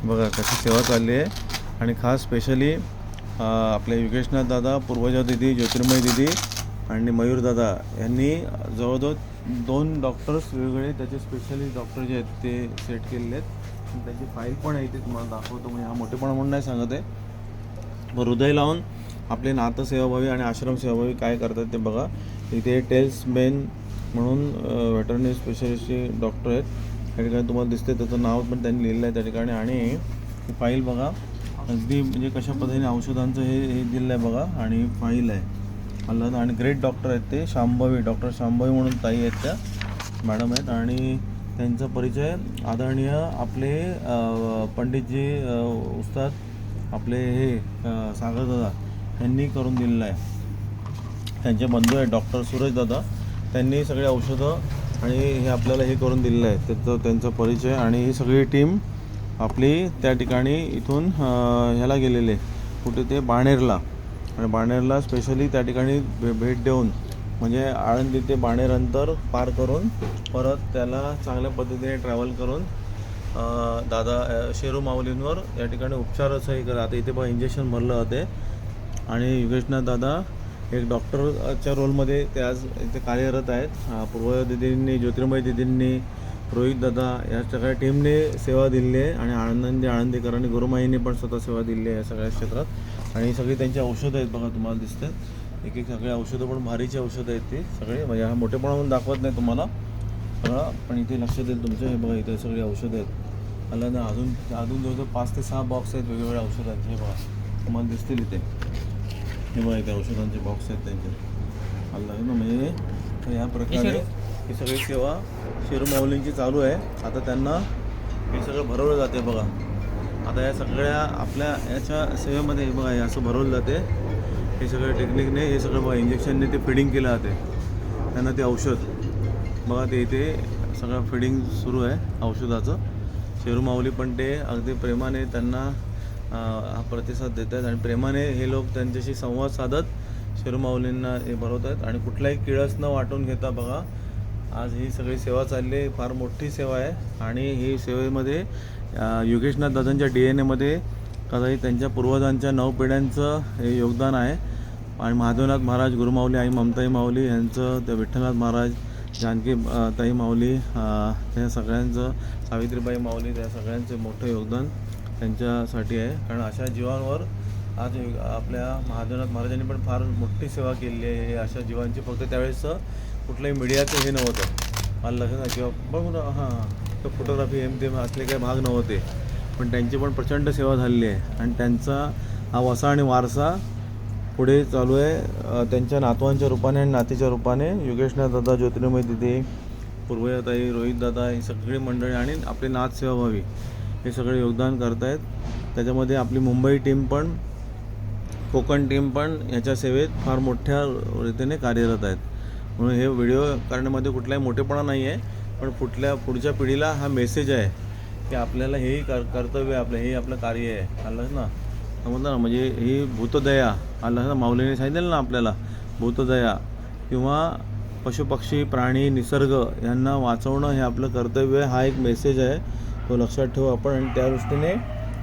बघा कशी सेवा चालली आहे. आणि खास स्पेशली आपले योगेशनाथ दादा, पूर्वजा दिदी, ज्योतिर्मय दिदी आणि मयूर दादा यांनी जवळजवळ 2 डॉक्टर्स वेगवेगळे त्याचे स्पेशली डॉक्टर जे आहेत ते सेट केलेले आहेत. आणि त्याची फाईल पण आहे, ते तुम्हाला दाखवतो. म्हणजे हा मोठेपणा म्हणून नाही सांगत आहे, हृदय लावून आपले नातं सेवाभावी आणि आश्रम सेवाभावी काय करतात ते बघा. इथे टेल्स मेन म्हणून व्हेटरनरी स्पेशलिस्टचे डॉक्टर आहेत. त्या ठिकाणी तुम्हाला दिसते, त्याचं नाव पण त्यांनी लिहिलं आहे त्या ठिकाणी. आणि ही फाईल बघा, अगदी म्हणजे कशा पद्धतीने औषधांचं हे दिलं आहे बघा. आणि फाईल आहे आलं. आणि ग्रेट डॉक्टर आहेत ते, शांभवी, डॉक्टर शांभवी म्हणून ताई आहेत, त्या मॅडम आहेत. आणि त्यांचा परिचय आदरणीय आपले पंडितजी उस्ताद आपले हे सागर दादा यांनी करून दिलेलं आहे. त्यांचे बंधू आहेत डॉक्टर सूरज दादा, त्यांनी सगळे औषधं आणि हे आपल्याला हे करून दिलेलं आहे. त्यांचा परिचय. आणि ही सगळी टीम आपली त्या ठिकाणी इथून ह्याला गेलेले, कुठे ते बाणेरला. आणि बाणेरला स्पेशली त्या ठिकाणी भेट देऊन, म्हणजे आळंदी ते बाणेर अंतर पार करून परत त्याला चांगल्या पद्धतीने ट्रॅव्हल करून दादा शेरू माऊलींवर या ठिकाणी उपचाराचंही करा. आता इथे बघा इंजेक्शन भरलं जाते. आणि योगेशनाथ दादा एक डॉक्टरच्या रोलमध्ये ते आज इथे कार्यरत आहेत. पूर्व दिदींनी, ज्योतिर्मय दिदींनी, रोहित दादा या सगळ्या टीमने सेवा दिली आहे. आणि आळंदीकरांनी, गुरुमाईंनी पण स्वतः सेवा दिली आहे या सगळ्या क्षेत्रात. आणि सगळी त्यांची औषधं आहेत बघा, तुम्हाला दिसतात एक सगळे औषधं, पण भारीची औषधं आहेत ती सगळे. म्हणजे हा मोठेपणा म्हणून दाखवत नाही तुम्हाला सगळं, पण इथे लक्ष देईल तुमचं. हे बघा इथे सगळी औषधं आहेत आलं ना. अजून जवळजवळ 5 ते 6 बॉक्स आहेत वेगवेगळ्या औषधांचे. हे बघा तुम्हाला दिसतील इथे. हे बघा इथे औषधांचे बॉक्स आहेत त्यांचे आलं ना. म्हणजे या प्रकारे ही सगळी सेवा शेरू माऊलींची चालू आहे. आता त्यांना हे सगळं भरवलं जाते बघा. आता या सगळ्या आपल्या याच्या सेवेमध्ये हे बघा हे असं भरवलं जाते. हे सगळं टेक्निकने हे सगळं बघा, इंजेक्शनने ते फिडिंग केलं जाते त्यांना. ते औषध बघा, ते इथे सगळं फिडिंग सुरू आहे औषधाचं. शेरू माऊली पण ते अगदी प्रेमाने त्यांना हा प्रतिसाद देत आहेत. आणि प्रेमाने हे लोक त्यांच्याशी संवाद साधत शेरू माऊलींना हे भरवत आहेत. आणि कुठलाही किळस न वाटून घेता बघा आज ही सगळी सेवा चालली आहे. फार मोठी सेवा आहे. आणि ही सेवेमध्ये योगेशनाथ दादांच्या DNA मध्ये कदाचित त्यांच्या पूर्वजांच्या 9 पिढ्यांचं हे योगदान आहे. आणि महादेवनाथ महाराज, गुरुमाऊली, आई ममताई माऊली यांचं, त्या विठ्ठलनाथ महाराज, जानकी ताई माऊली, त्या सगळ्यांचं, सावित्रीबाई माऊली, त्या सगळ्यांचं मोठं योगदान त्यांच्यासाठी आहे. कारण अशा जीवांवर आज आपल्या महादेवनाथ महाराजांनी पण फार मोठी सेवा केलेली आहे. अशा जीवांची फक्त त्यावेळेस कुठल्याही मीडियाचं हे नव्हतं मला लक्षात नाही, किंवा बघून तर फोटोग्राफी ते असले काही भाग नव्हते. पण त्यांची पण प्रचंड सेवा झालेली आहे. आणि त्यांचा हा वसा आणि वारसा पुढे चालू आहे त्यांच्या नातवांच्या रूपाने आणि नातीच्या रूपाने. योगेशनाथ दादा, ज्योतिर्मय दिदी, पूर्वजाताई, रोहित दादा ही सगळी मंडळी आणि आपले नाथ सेवाभावी हे सगळे योगदान करत आहेत. त्याच्यामध्ये आपली मुंबई टीम पण, कोकण टीम पण ह्याच्या सेवेत फार मोठ्या रीतीने कार्यरत आहेत. म्हणून हे व्हिडिओ करण्यामध्ये कुठलाही मोठेपणा नाही आहे, पण पुढच्या पिढीला हा मेसेज आहे की आपल्याला हेही कर्तव्य आपलं, हे आपलं कार्य आहे. आलं ना, समजलं ना. म्हणजे ही भूतदया आलं ना, माऊलीने सांगितलं ना आपल्याला भूतदया, किंवा पशुपक्षी, प्राणी, निसर्ग यांना वाचवणं हे आपलं कर्तव्य. हा एक मेसेज आहे, तो लक्षात ठेवू आपण. आणि त्या दृष्टीने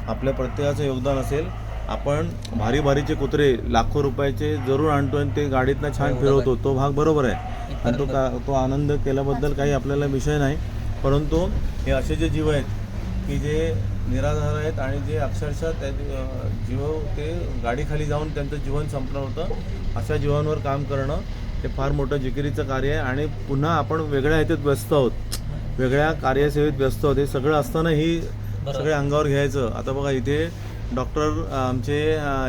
आपल्या प्रत्येकाचं योगदान असेल. आपण भारीचे कुत्रे लाखो रुपयाचे जरूर आणतो आणि ते गाडीतनं छान फिरवतो, तो भाग बरोबर आहे. आणि तो आनंद केल्याबद्दल काही आपल्याला विषय नाही. परंतु हे असे जे जीव आहेत की जे निराधार आहेत आणि जे अक्षरशः त्या जीव ते गाडीखाली जाऊन त्यांचं जीवन संपलं होतं, अशा जीवांवर काम करणं हे फार मोठं जिकिरीचं कार्य आहे. आणि पुन्हा आपण वेगळ्या ह्याच्यात व्यस्त आहोत, वेगळ्या कार्यसेवेत व्यस्त आहोत. हे सगळं असताना ही सगळे अंगावर घ्यायचं. आता बघा इथे डॉक्टर आमचे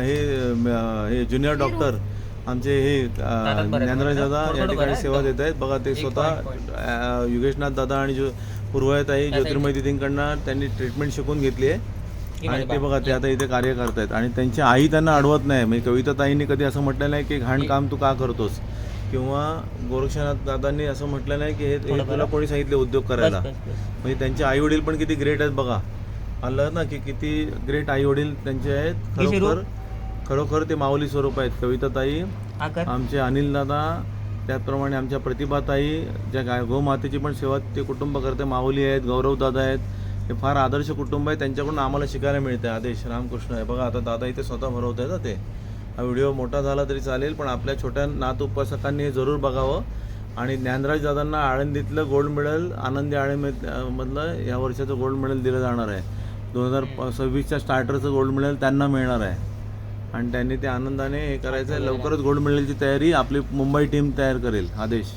हे ज्युनियर डॉक्टर आमचे हे ज्ञानराज दादा या ठिकाणी सेवा देत आहेत बघा. ते स्वतः योगेशनाथ दादा आणि पूर्वताई, ज्योतिर्मय दिदींकडनं त्यांनी ट्रीटमेंट शिकून घेतली आहे. आणि ते बघा ते आता इथे कार्य करत आहेत. आणि त्यांची आई त्यांना अडवत नाही. म्हणजे कविताताईंनी कधी असं म्हटलं नाही की घाण काम तू का करतोस, किंवा गोरक्षनाथ दादांनी असं म्हटलं नाही की हे तुला कोणी सांगितले उद्योग करायला. म्हणजे त्यांचे आई वडील पण किती ग्रेट आहेत बघा. आलं ना की किती ग्रेट आई वडील त्यांचे आहेत. खरोखर ते माऊली स्वरूप आहेत. कविताताई, आमचे अनिल दादा, त्याचप्रमाणे आमच्या प्रतिभाताई, ज्या गोमातेची पण सेवा ते कुटुंब करते, माऊली आहेत, गौरव दादा आहेत, हे फार आदर्श कुटुंब आहे, त्यांच्याकडून आम्हाला शिकायला मिळतं. आदेश रामकृष्ण आहे बघा, आता दादा इथे स्वतः भरवत आहेत ना ते. हा व्हिडिओ मोठा झाला तरी चालेल, पण आपल्या छोट्या नात उपासकांनी हे जरूर बघावं. आणि ज्ञानराज दादांना आळंदीतलं गोल्ड मेडल, आनंदी मधलं या वर्षाचं गोल्ड मेडल दिलं जाणार आहे. 2026च्या स्टार्टरचं गोल्ड मेडल त्यांना मिळणार आहे आणि त्यांनी ते आनंदाने हे करायचं आहे. लवकरच गोल्ड मेडलची तयारी आपली मुंबई टीम तयार करेल. आदेश.